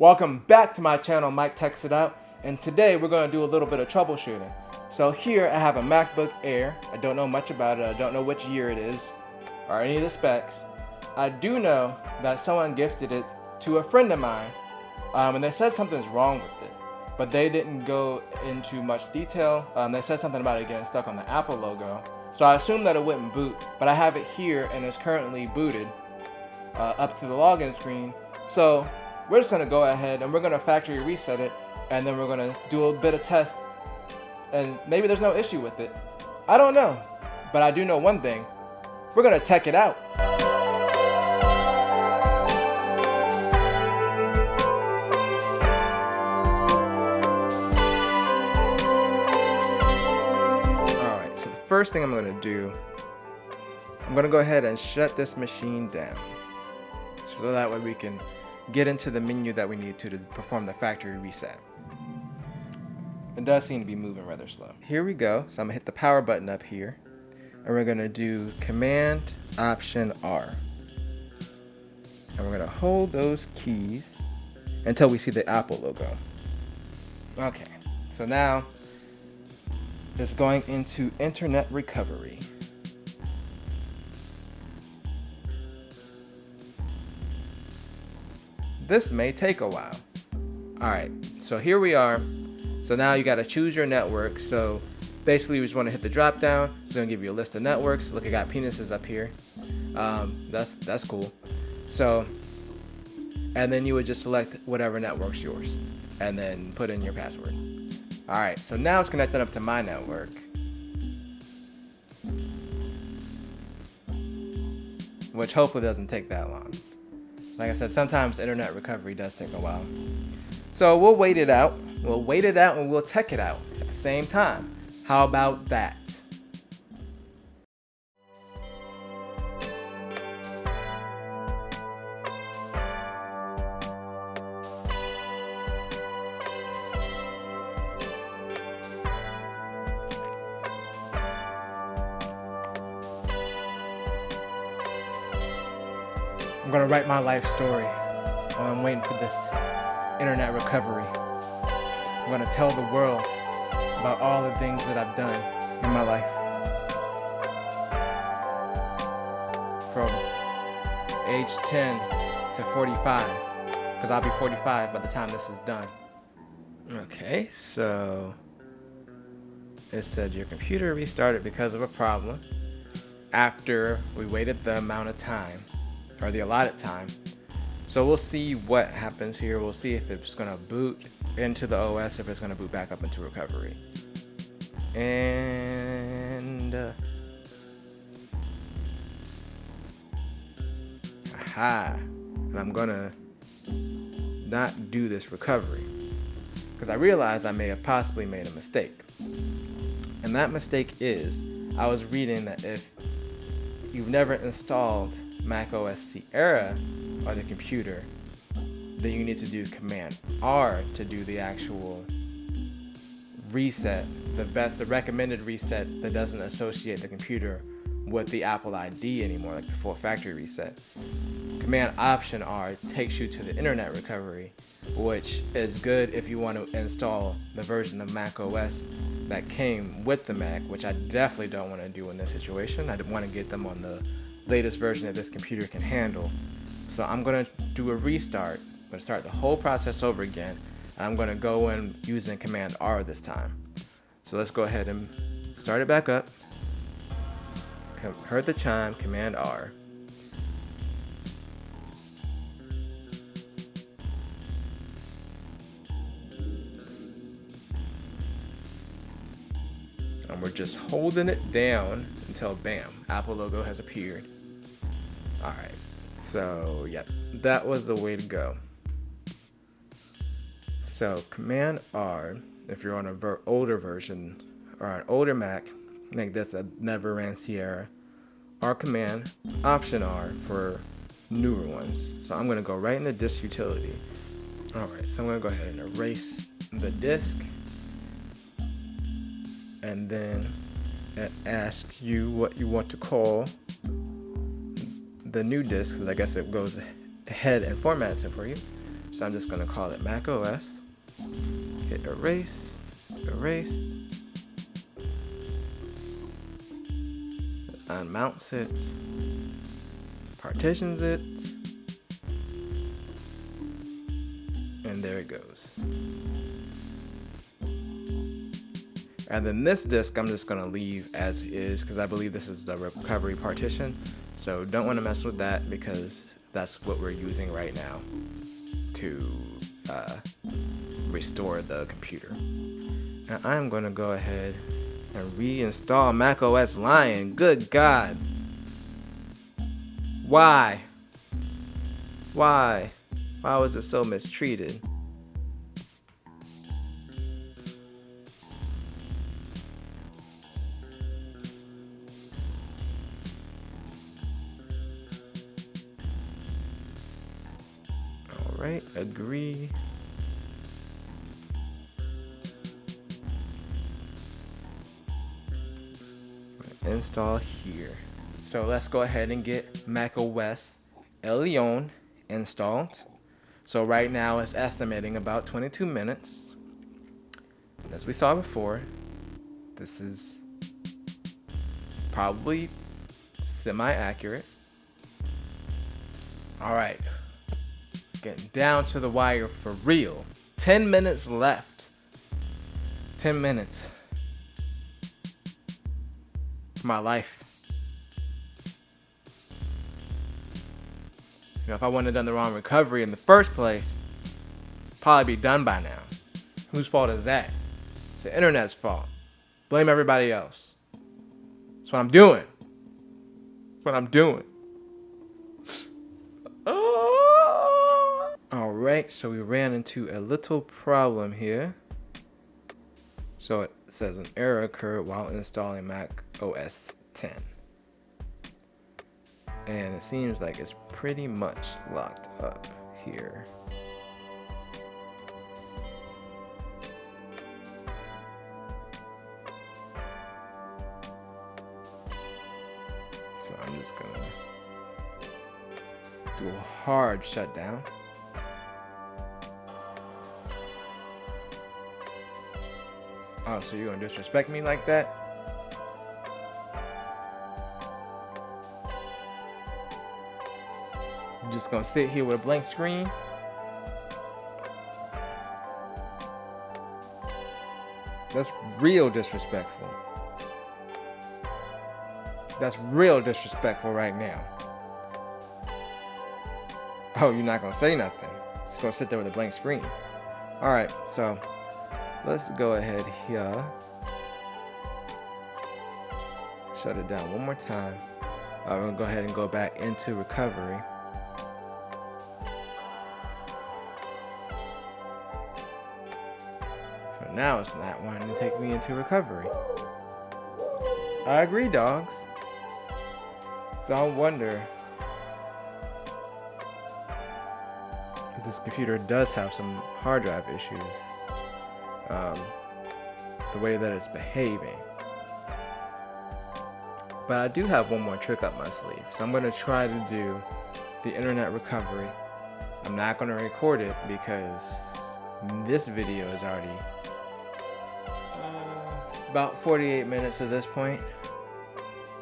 Welcome back to my channel, Mike Techs It Out, and today we're going to do a little bit of troubleshooting. So here I have a MacBook Air. I don't know much about it. I don't know which year it is or any of the specs. I do know that someone gifted it to a friend of mine, and they said something's wrong with it, but they didn't go into much detail. They said something about it getting stuck on the Apple logo, so I assumed that it wouldn't boot, but I have it here and it's currently booted up to the login screen. So we're just going to go ahead and we're going to factory reset it, and then we're going to do a bit of test, and maybe there's no issue with it. I don't know, but I do know one thing. We're going to tech it out. Alright, so the first thing I'm going to do, I'm going to go ahead and shut this machine down, so that way we can get into the menu that we need to perform the factory reset. It does seem to be moving rather slow. Here we go. So I'm gonna hit the power button up here, and we're gonna do Command Option R, and we're gonna hold those keys until we see the Apple logo. Okay, so now it's going into internet recovery. This may take a while. Alright, so here we are. So now you gotta choose your network. So basically you just wanna hit the drop down. It's gonna give you a list of networks. Look, I got penises up here. That's cool. So, and then you would just select whatever network's yours and then put in your password. Alright, so now it's connected up to my network. Which hopefully doesn't take that long. Like I said, sometimes internet recovery does take a while. So we'll wait it out. We'll wait it out and we'll tech it out at the same time. How about that? I'm gonna write my life story while I'm waiting for this internet recovery. I'm gonna tell the world about all the things that I've done in my life. From age 10 to 45, because I'll be 45 by the time this is done. Okay, so it said your computer restarted because of a problem after we waited the amount of time, or the allotted time. So we'll see what happens here. We'll see if it's gonna boot into the OS, if it's gonna boot back up into recovery. And aha, and I'm gonna not do this recovery because I realized I may have possibly made a mistake. And that mistake is, I was reading that if you've never installed Mac OS Sierra on the computer, then you need to do Command R to do the actual reset, the recommended reset that doesn't associate the computer with the Apple ID anymore, like the full factory reset. Command Option R takes you to the internet recovery, which is good if you want to install the version of Mac OS that came with the Mac, which I definitely don't want to do in this situation. I want to get them on the latest version that this computer can handle. So I'm going to do a restart. I'm going to start the whole process over again. And I'm going to go in using Command R this time. So let's go ahead and start it back up. Heard the chime, Command R. And we're just holding it down until bam, Apple logo has appeared. Alright, so yep, that was the way to go. So Command R, if you're on an older version or an older Mac, like this that never ran Sierra, or Command Option R for newer ones. So I'm gonna go right in the disk utility. Alright, so I'm gonna go ahead and erase the disk, and then it asks you what you want to call the new disk, because I guess it goes ahead and formats it for you. So So I'm just gonna call it Mac OS. Hit erase, erase. Unmounts it, partitions it, and there it goes. And then this disk I'm just gonna leave as is because I believe this is the recovery partition. So don't want to mess with that because that's what we're using right now to restore the computer. And I'm gonna go ahead and reinstall macOS Lion. Good God. Why? Why? Why was it so mistreated? Alright, agree. Install here. So let's go ahead and get macOS Leon installed. So right now it's estimating about 22 minutes. As we saw before, this is probably semi-accurate. All right, getting down to the wire for real. 10 minutes left. 10 minutes. My life. You know, if I wouldn't have done the wrong recovery in the first place, probably be done by now. Whose fault is that? It's the internet's fault. Blame everybody else. That's what I'm doing. That's what I'm doing. Alright, so we ran into a little problem here. So it says an error occurred while installing Mac OS X. And it seems like it's pretty much locked up here. So I'm just gonna do a hard shutdown. Oh, so you're gonna disrespect me like that? You're just gonna sit here with a blank screen? That's real disrespectful. That's real disrespectful right now. Oh, you're not gonna say nothing. Just gonna sit there with a blank screen. Alright, so let's go ahead here. Shut it down one more time. I'm gonna go ahead and go back into recovery. So now it's not wanting to take me into recovery. I agree, dogs. So I wonder if this computer does have some hard drive issues. The way that it's behaving. But I do have one more trick up my sleeve. So I'm going to try to do the internet recovery. I'm not going to record it because this video is already about 48 minutes at this point.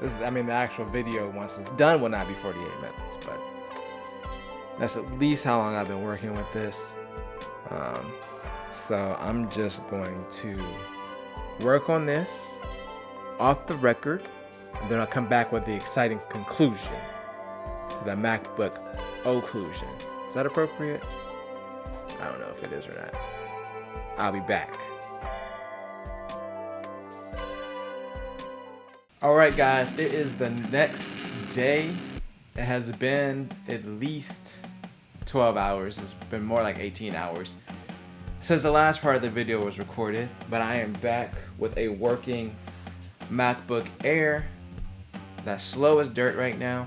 The actual video once it's done will not be 48 minutes, but that's at least how long I've been working with this. So I'm just going to work on this off the record, and then I'll come back with the exciting conclusion to the MacBook occlusion. Is that appropriate? I don't know if it is or not. I'll be back. Alright guys, it is the next day. It has been at least 12 hours. It's been more like 18 hours since the last part of the video was recorded, but I am back with a working MacBook Air that's slow as dirt right now.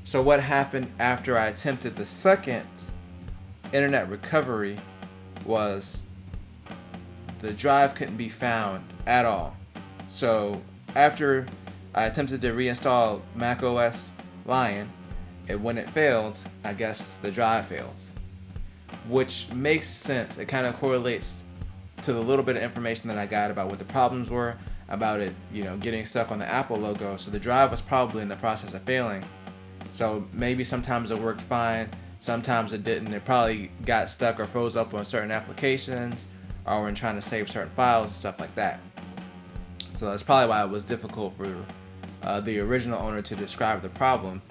So what happened after I attempted the second internet recovery was the drive couldn't be found at all. So after I attempted to reinstall macOS Lion, and when it failed, I guess the drive fails. which makes sense. It kind of correlates to the little bit of information that I got about what the problems were, about it, getting stuck on the Apple logo. So the drive was probably in the process of failing. So maybe sometimes it worked fine, sometimes it didn't. It probably got stuck or froze up on certain applications or when trying to save certain files and stuff like that. So that's probably why it was difficult for the original owner to describe the problem.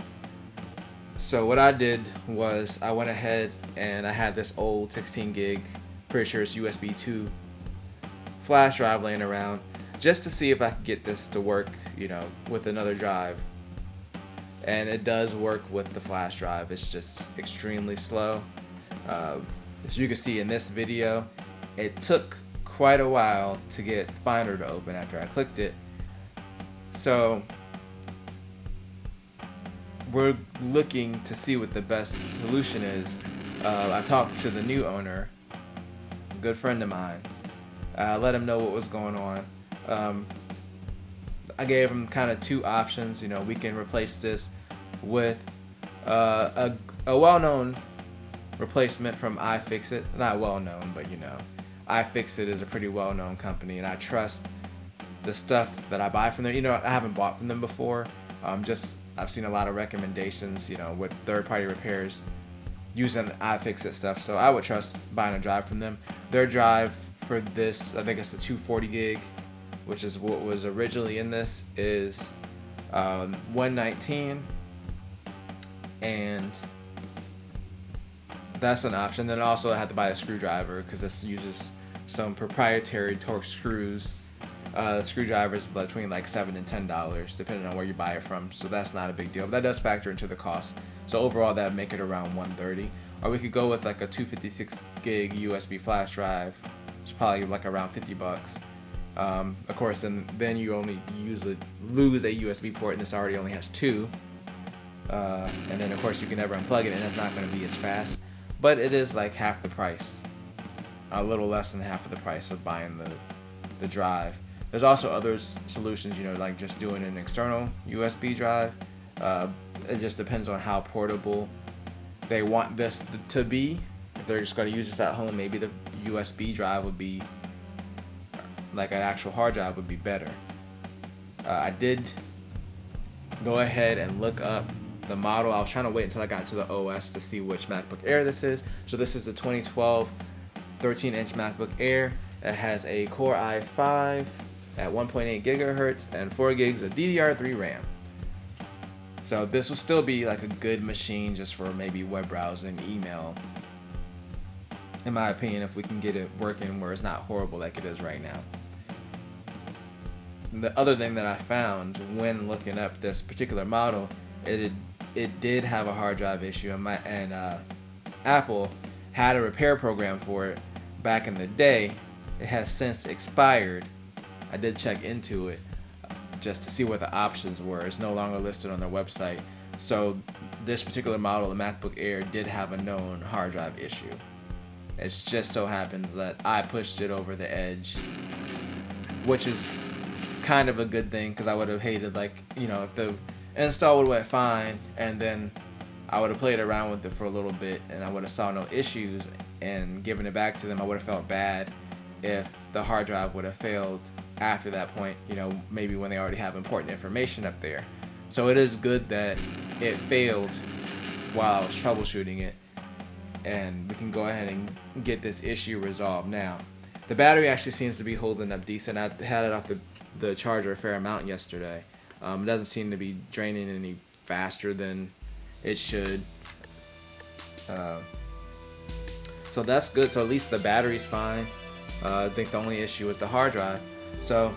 So what I did was I went ahead and I had this old 16 gig, pretty sure it's USB 2 flash drive laying around just to see if I could get this to work, with another drive. And it does work with the flash drive. It's just extremely slow. As you can see in this video, it took quite a while to get Finder to open after I clicked it. So we're looking to see what the best solution is. I talked to the new owner, a good friend of mine. Let him know what was going on. I gave him kind of two options. We can replace this with a well-known replacement from iFixit. Not well-known, but iFixit is a pretty well-known company, and I trust the stuff that I buy from there. I haven't bought from them before. I've seen a lot of recommendations, with third-party repairs using iFixit stuff, so I would trust buying a drive from them. Their drive for this, I think it's the 240 gig, which is what was originally in this, is 119, and that's an option. Then also I had to buy a screwdriver because this uses some proprietary Torx screws. Screwdrivers between like $7 and $10 depending on where you buy it from, so that's not a big deal, but that does factor into the cost. So overall that would make it around $130. Or we could go with like a 256 gig USB flash drive, which is probably like around $50. Of course, and then you only usually lose a USB port, and this already only has two. And then of course you can never unplug it, and it's not going to be as fast, but it is like half the price, a little less than half of the price of buying the drive. There's also other solutions, like just doing an external USB drive. It just depends on how portable they want this to be. If they're just going to use this at home, maybe the USB drive would be, like an actual hard drive would be better. I did go ahead and look up the model. I was trying to wait until I got to the OS to see which MacBook Air this is. So this is the 2012 13-inch MacBook Air. It has a Core i5 at 1.8 gigahertz and 4 gigs of DDR3 RAM. So this will still be like a good machine just for maybe web browsing, email, in my opinion, if we can get it working where it's not horrible like it is right now. The other thing that I found when looking up this particular model, it did have a hard drive issue, and Apple had a repair program for it back in the day. It has since expired. I did check into it just to see what the options were. It's no longer listed on their website. So this particular model, the MacBook Air, did have a known hard drive issue. It's just so happens that I pushed it over the edge, which is kind of a good thing, because I would have hated, if the install would have went fine and then I would have played around with it for a little bit and I would have saw no issues and given it back to them. I would have felt bad if the hard drive would have failed after that point, maybe when they already have important information up there. So it is good that it failed while I was troubleshooting it, and we can go ahead and get this issue resolved now. The battery actually seems to be holding up decent. I had it off the charger a fair amount yesterday. It doesn't seem to be draining any faster than it should. So that's good. So at least the battery's fine. I think the only issue is the hard drive. So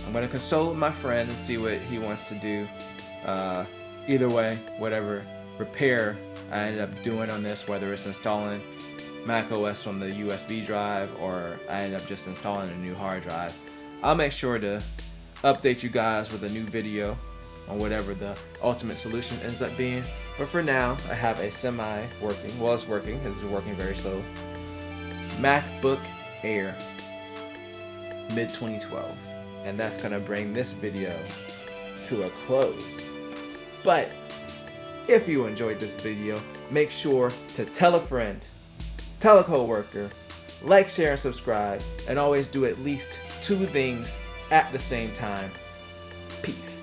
I'm going to consult with my friend and see what he wants to do. Either way, whatever repair I ended up doing on this, whether it's installing macOS from the USB drive or I ended up just installing a new hard drive, I'll make sure to update you guys with a new video on whatever the ultimate solution ends up being. But for now, I have a semi-working, well, it's working, it's working very slow, MacBook Air mid-2012. And that's going to bring this video to a close. But if you enjoyed this video, make sure to tell a friend, tell a coworker, like, share, and subscribe, and always do at least 2 things at the same time. Peace.